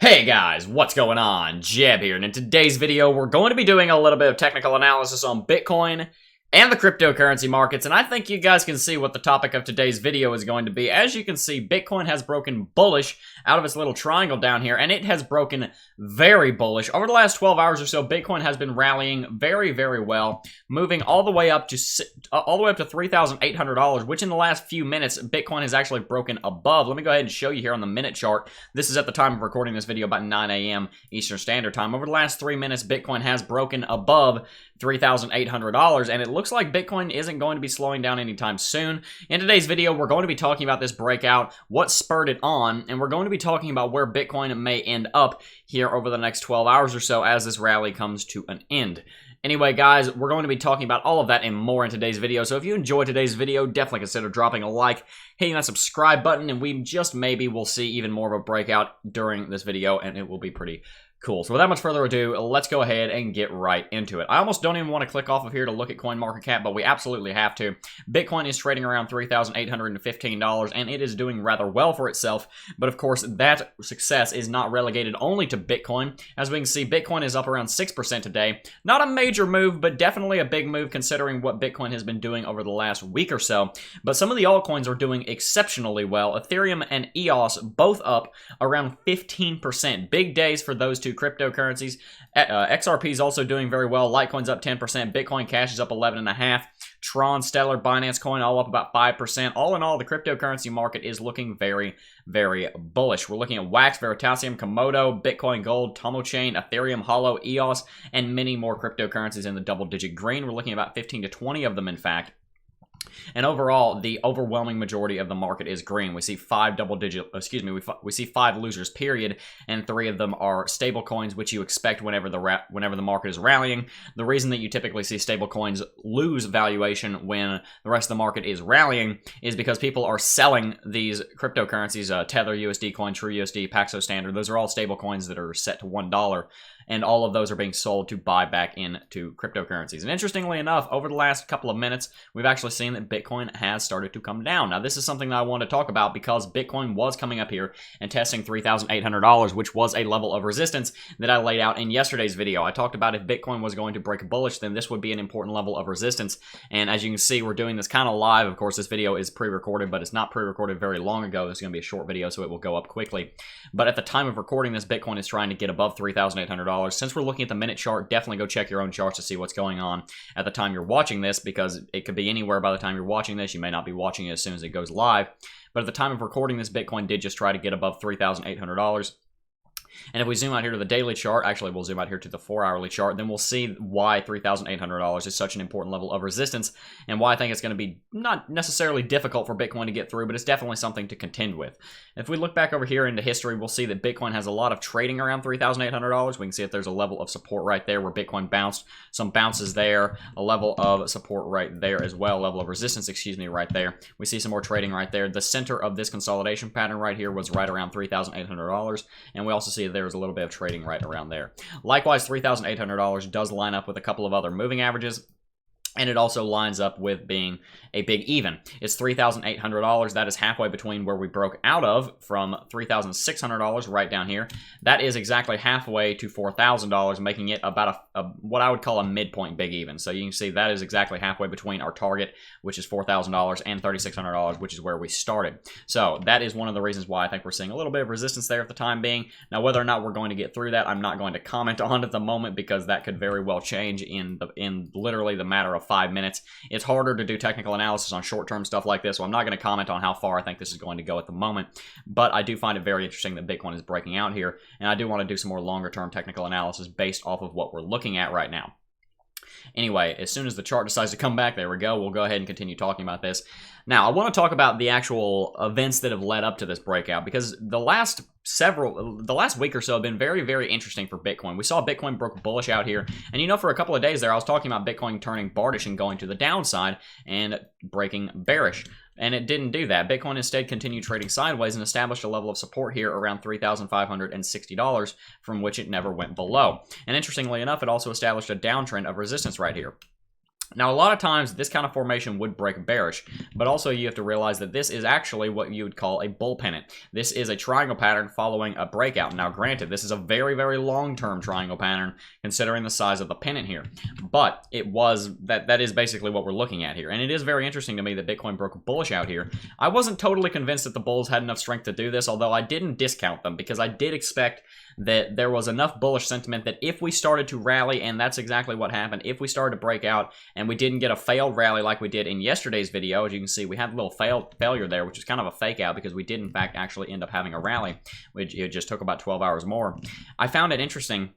Hey guys, what's going on? Jeb here, and in today's video, we're going to be doing a little bit of technical analysis on Bitcoin and the cryptocurrency markets, and I think you guys can see what the topic of today's video is going to be. As you can see, Bitcoin has broken bullish out of its little triangle down here, and it has broken very bullish. Over the last 12 hours or so, Bitcoin has been rallying very, very well, moving all the way up to $3,800, which in the last few minutes, Bitcoin has actually broken above. Let me go ahead and show you here on the minute chart. This is at the time of recording this video, about 9 a.m. Eastern Standard Time. Over the last 3 minutes, Bitcoin has broken above $3,800, and it looks like Bitcoin isn't going to be slowing down anytime soon. In today's video, we're going to be talking about this breakout, what spurred it on, and we're going to be talking about where Bitcoin may end up here over the next 12 hours or so as this rally comes to an end. Anyway, guys, we're going to be talking about all of that and more in today's video, so if you enjoyed today's video, definitely consider dropping a like, hitting that subscribe button, and we just maybe will see even more of a breakout during this video, and it will be pretty cool. So without much further ado, let's go ahead and get right into it. I almost don't even want to click off of here to look at CoinMarketCap, but we absolutely have to. Bitcoin is trading around $3,815, and it is doing rather well for itself. But of course, that success is not relegated only to Bitcoin. As we can see, Bitcoin is up around 6% today. Not a major move, but definitely a big move considering what Bitcoin has been doing over the last week or so. But some of the altcoins are doing exceptionally well. Ethereum and EOS both up around 15%. Big days for those two cryptocurrencies. XRP is also doing very well. Litecoin's up 10%. Bitcoin Cash is up 11.5%. Tron, Stellar, Binance Coin all up about 5%. All in all, the cryptocurrency market is looking very, very bullish. We're looking at Wax, Veritasium, Komodo, Bitcoin Gold, Tomo Chain, Ethereum, Holo, EOS, and many more cryptocurrencies in the double-digit green. We're looking at about 15 to 20 of them, in fact. And overall, the overwhelming majority of the market is green. We see we see 5 losers, period, and 3 of them are stable coins, which you expect whenever the market is rallying. The reason that you typically see stable coins lose valuation when the rest of the market is rallying is because people are selling these cryptocurrencies, Tether, USD Coin, TrueUSD, Paxos Standard. Those are all stable coins that are set to $1. And all of those are being sold to buy back into cryptocurrencies. And interestingly enough, over the last couple of minutes, we've actually seen that Bitcoin has started to come down. Now, this is something that I want to talk about because Bitcoin was coming up here and testing $3,800, which was a level of resistance that I laid out in yesterday's video. I talked about if Bitcoin was going to break bullish, then this would be an important level of resistance. And as you can see, we're doing this kind of live. Of course, this video is pre-recorded, but it's not pre-recorded very long ago. This is going to be a short video, so it will go up quickly. But at the time of recording this, Bitcoin is trying to get above $3,800. Since we're looking at the minute chart, definitely go check your own charts to see what's going on at the time you're watching this, because it could be anywhere by the time you're watching this. You may not be watching it as soon as it goes live. But at the time of recording this, Bitcoin did just try to get above $3,800. And if we zoom out here to the daily chart, actually we'll zoom out here to the 4-hourly chart, then we'll see why $3,800 is such an important level of resistance, and why I think it's going to be not necessarily difficult for Bitcoin to get through, but it's definitely something to contend with. If we look back over here into history, we'll see that Bitcoin has a lot of trading around $3,800. We can see that there's a level of support right there where Bitcoin bounced, some bounces there, a level of support right there as well, level of resistance, right there. We see some more trading right there. The center of this consolidation pattern right here was right around $3,800, and we also see there was a little bit of trading right around there. Likewise, $3,800 does line up with a couple of other moving averages, and it also lines up with being a big even. It's $3,800. That is halfway between where we broke out of from $3,600 right down here. That is exactly halfway to $4,000, making it about what I would call a midpoint big even. So you can see that is exactly halfway between our target, which is $4,000, and $3,600, which is where we started. So that is one of the reasons why I think we're seeing a little bit of resistance there at the time being. Now, whether or not we're going to get through that, I'm not going to comment on at the moment, because that could very well change in literally the matter of 5 minutes. It's harder to do technical analysis on short-term stuff like this, so I'm not going to comment on how far I think this is going to go at the moment, but I do find it very interesting that Bitcoin is breaking out here, and I do want to do some more longer-term technical analysis based off of what we're looking at right now. Anyway, as soon as the chart decides to come back, there we go, we'll go ahead and continue talking about this. Now, I want to talk about the actual events that have led up to this breakout, because the last week or so have been very, very interesting for Bitcoin. We saw Bitcoin broke bullish out here, and for a couple of days there, I was talking about Bitcoin turning bearish and going to the downside and breaking bearish. And it didn't do that. Bitcoin instead continued trading sideways and established a level of support here around $3,560, from which it never went below. And interestingly enough, it also established a downtrend of resistance right here. Now, a lot of times, this kind of formation would break bearish, but also you have to realize that this is actually what you would call a bull pennant. This is a triangle pattern following a breakout. Now, granted, this is a very, very long-term triangle pattern, considering the size of the pennant here, but that is basically what we're looking at here, and it is very interesting to me that Bitcoin broke bullish out here. I wasn't totally convinced that the bulls had enough strength to do this, although I didn't discount them, because I did expect that there was enough bullish sentiment that if we started to rally, and that's exactly what happened, if we started to break out and we didn't get a failed rally like we did in yesterday's video, as you can see, we had a little failure there, which is kind of a fake out because we did in fact actually end up having a rally, which it just took about 12 hours more. I found it interesting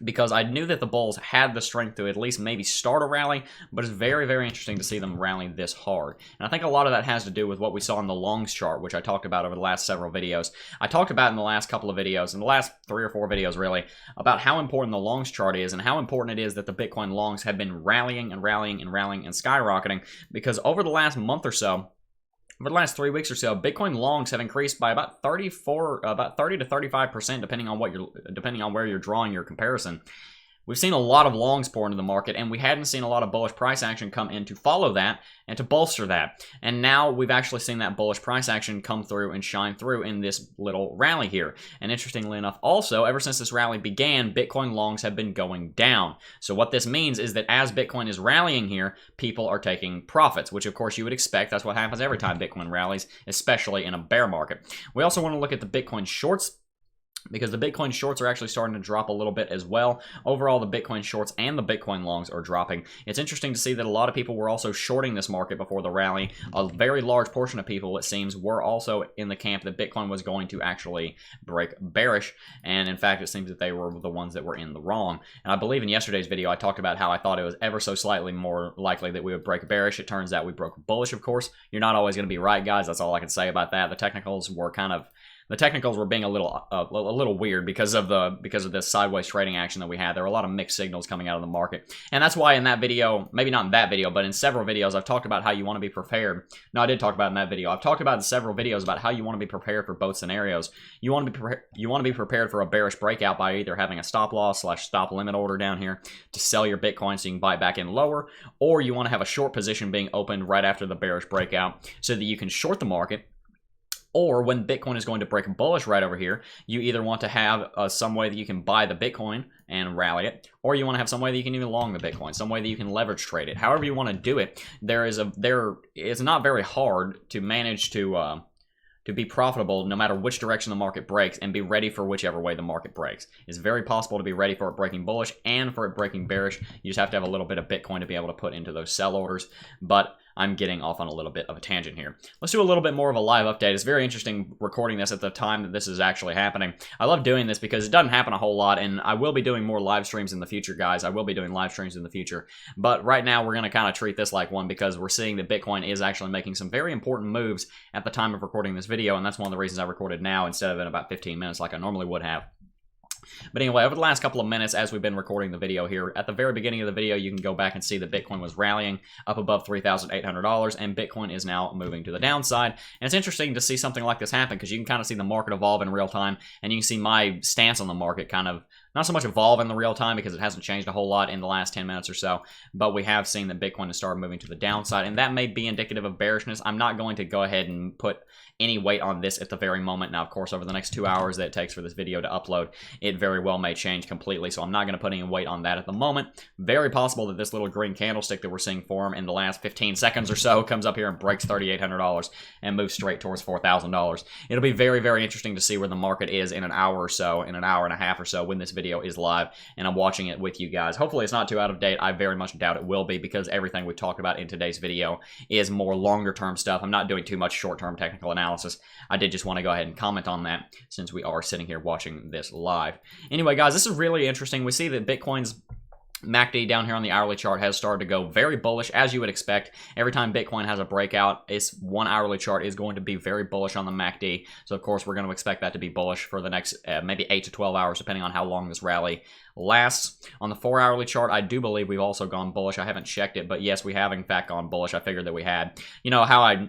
because I knew that the bulls had the strength to at least maybe start a rally, but it's very, very interesting to see them rally this hard. And I think a lot of that has to do with what we saw in the longs chart, which I talked about over the last several videos. I talked about in the last couple of videos, in the last 3 or 4 videos really, about how important the longs chart is and how important it is that the Bitcoin longs have been rallying and rallying and rallying and skyrocketing, because over the last month or so, over the last 3 weeks or so, Bitcoin longs have increased by about 30 to 35%, depending on where you're drawing your comparison. We've seen a lot of longs pour into the market, and we hadn't seen a lot of bullish price action come in to follow that and to bolster that. And now we've actually seen that bullish price action come through and shine through in this little rally here. And interestingly enough, also, ever since this rally began, Bitcoin longs have been going down. So what this means is that as Bitcoin is rallying here, people are taking profits, which of course you would expect. That's what happens every time Bitcoin rallies, especially in a bear market. We also want to look at the Bitcoin shorts, because the Bitcoin shorts are actually starting to drop a little bit as well. Overall, the Bitcoin shorts and the Bitcoin longs are dropping. It's interesting to see that a lot of people were also shorting this market before the rally. A very large portion of people, it seems, were also in the camp that Bitcoin was going to actually break bearish, and in fact, it seems that they were the ones that were in the wrong. And I believe in yesterday's video, I talked about how I thought it was ever so slightly more likely that we would break bearish. It turns out we broke bullish, of course. You're not always going to be right, guys. That's all I can say about that. The technicals were being a little weird because of this sideways trading action that we had. There were a lot of mixed signals coming out of the market, and that's why in that video, maybe not in that video, but in several videos, I've talked about how you want to be prepared. No, I did talk about it in that video. I've talked about in several videos about how you want to be prepared for both scenarios. You want to be prepared for a bearish breakout by either having a stop loss / stop limit order down here to sell your Bitcoin so you can buy it back in lower, or you want to have a short position being opened right after the bearish breakout so that you can short the market. Or when Bitcoin is going to break bullish right over here, you either want to have some way that you can buy the Bitcoin and rally it, or you want to have some way that you can even long the Bitcoin, some way that you can leverage trade it. However you want to do it, it's not very hard to manage to be profitable no matter which direction the market breaks and be ready for whichever way the market breaks. It's very possible to be ready for it breaking bullish and for it breaking bearish. You just have to have a little bit of Bitcoin to be able to put into those sell orders, but I'm getting off on a little bit of a tangent here. Let's do a little bit more of a live update. It's very interesting recording this at the time that this is actually happening. I love doing this because it doesn't happen a whole lot, and I will be doing more live streams in the future, guys. I will be doing live streams in the future, but right now we're going to kind of treat this like one because we're seeing that Bitcoin is actually making some very important moves at the time of recording this video, and that's one of the reasons I recorded now instead of in about 15 minutes like I normally would have. But anyway, over the last couple of minutes as we've been recording the video here, at the very beginning of the video, you can go back and see that Bitcoin was rallying up above $3,800, and Bitcoin is now moving to the downside. And it's interesting to see something like this happen because you can kind of see the market evolve in real time, and you can see my stance on the market kind of not so much evolve in the real time because it hasn't changed a whole lot in the last 10 minutes or so, but we have seen that Bitcoin has started moving to the downside, and that may be indicative of bearishness. I'm not going to go ahead and put any weight on this at the very moment. Now, of course, over the next 2 hours that it takes for this video to upload, it very well may change completely, so I'm not going to put any weight on that at the moment. Very possible that this little green candlestick that we're seeing form in the last 15 seconds or so comes up here and breaks $3,800 and moves straight towards $4,000. It'll be very, very interesting to see where the market is in an hour or so, in an hour and a half or so when this video is live and I'm watching it with you guys. Hopefully it's not too out of date. I very much doubt it will be because everything we talked about in today's video is more longer term stuff. I'm not doing too much short-term technical analysis. I did just want to go ahead and comment on that since we are sitting here watching this live. Anyway, guys, this is really interesting. We see that Bitcoin's MACD down here on the hourly chart has started to go very bullish, as you would expect. Every time Bitcoin has a breakout, its 1 hourly chart is going to be very bullish on the MACD. So, of course, we're going to expect that to be bullish for the next maybe 8 to 12 hours, depending on how long this rally lasts. On the 4 hourly chart, I do believe we've also gone bullish. I haven't checked it, but yes, we have in fact gone bullish. I figured that we had. You know,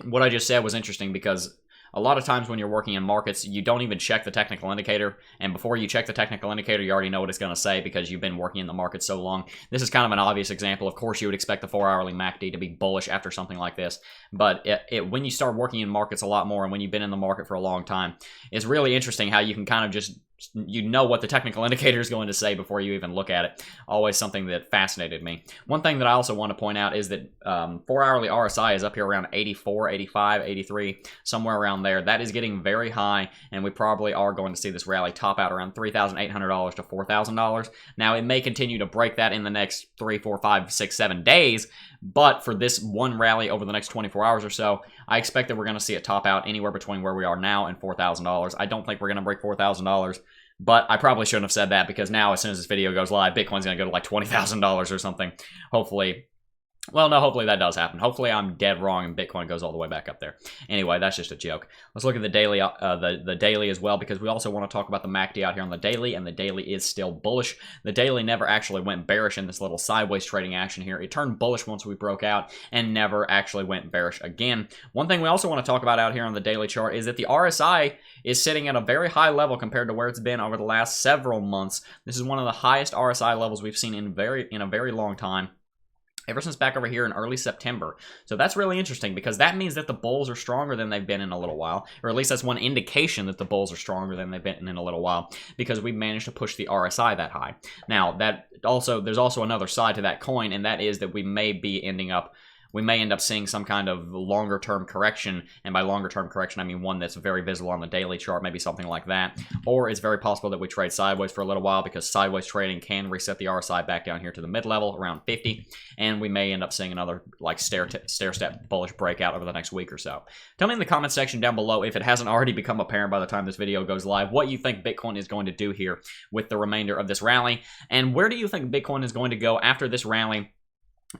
what I just said was interesting because a lot of times when you're working in markets, you don't even check the technical indicator, and before you check the technical indicator, you already know what it's going to say because you've been working in the market so long. This is kind of an obvious example. Of course, you would expect the 4-hourly MACD to be bullish after something like this, but when you start working in markets a lot more and when you've been in the market for a long time, it's really interesting how you can kind of just, you know what the technical indicator is going to say before you even look at it. Always something that fascinated me. One thing that I also want to point out is that 4-hourly RSI is up here around 84, 85, 83, somewhere around there. That is getting very high, and we probably are going to see this rally top out around $3,800 to $4,000. Now, it may continue to break that in the next 3, 4, 5, 6, 7 days, but for this one rally over the next 24 hours or so, I expect that we're going to see it top out anywhere between where we are now and $4,000. I don't think we're going to break $4,000. But I probably shouldn't have said that because now, as soon as this video goes live, Bitcoin's going to go to like $20,000 or something. Hopefully. Well, no, hopefully that does happen. Hopefully I'm dead wrong and Bitcoin goes all the way back up there. Anyway, that's just a joke. Let's look at the daily, the daily as well, because we also want to talk about the MACD out here on the daily, and the daily is still bullish. The daily never actually went bearish in this little sideways trading action here. It turned bullish once we broke out and never actually went bearish again. One thing we also want to talk about out here on the daily chart is that the RSI is sitting at a very high level compared to where it's been over the last several months. This is one of the highest RSI levels we've seen in a very long time, ever since back over here in early September. So that's really interesting because that means that the bulls are stronger than they've been in a little while, or at least that's one indication that the bulls are stronger than they've been in a little while, because we've managed to push the RSI that high. Now, there's also another side to that coin, and that is that we may end up seeing some kind of longer-term correction, and by longer-term correction, I mean one that's very visible on the daily chart, maybe something like that. Or it's very possible that we trade sideways for a little while, because sideways trading can reset the RSI back down here to the mid-level, around 50, and we may end up seeing another like stair-step bullish breakout over the next week or so. Tell me in the comment section down below, if it hasn't already become apparent by the time this video goes live, what you think Bitcoin is going to do here with the remainder of this rally, and where do you think Bitcoin is going to go after this rally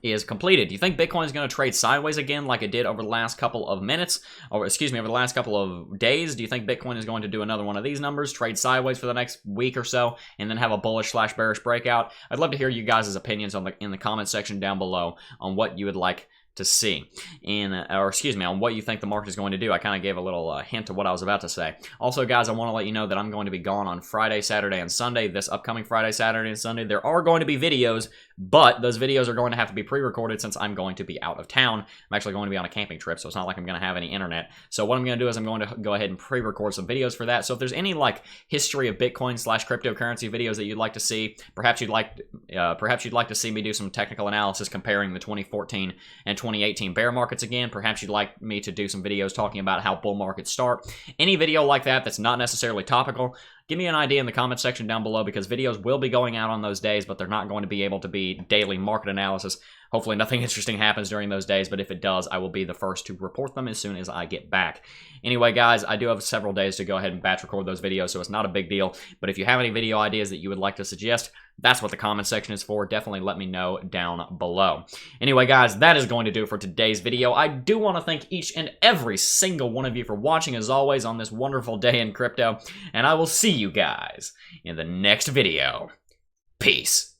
is completed. Do you think Bitcoin is going to trade sideways again like it did over the last couple of minutes, or excuse me, over the last couple of days? Do you think Bitcoin is going to do another one of these numbers, trade sideways for the next week or so, and then have a bullish/bearish breakout? I'd love to hear you guys' opinions in the comment section down below on what you would like to see, on what you think the market is going to do. I kind of gave a little hint of what I was about to say. Also, guys, I want to let you know that I'm going to be gone on Friday, Saturday, and Sunday. This upcoming Friday, Saturday, and Sunday, there are going to be videos, but those videos are going to have to be pre-recorded since I'm going to be out of town. I'm actually going to be on a camping trip, so it's not like I'm going to have any internet. So what I'm going to do is I'm going to go ahead and pre-record some videos for that. So if there's any like history of Bitcoin/cryptocurrency videos that you'd like to see, perhaps you'd like to see me do some technical analysis comparing the 2014 and 2018 bear markets again. Perhaps you'd like me to do some videos talking about how bull markets start. Any video like that that's not necessarily topical, give me an idea in the comment section down below, because videos will be going out on those days, but they're not going to be able to be daily market analysis. Hopefully nothing interesting happens during those days, but if it does, I will be the first to report them as soon as I get back. Anyway, guys, I do have several days to go ahead and batch record those videos, so it's not a big deal. But if you have any video ideas that you would like to suggest, that's what the comment section is for. Definitely let me know down below. Anyway, guys, that is going to do it for today's video. I do want to thank each and every single one of you for watching, as always, on this wonderful day in crypto. And I will see you guys in the next video. Peace.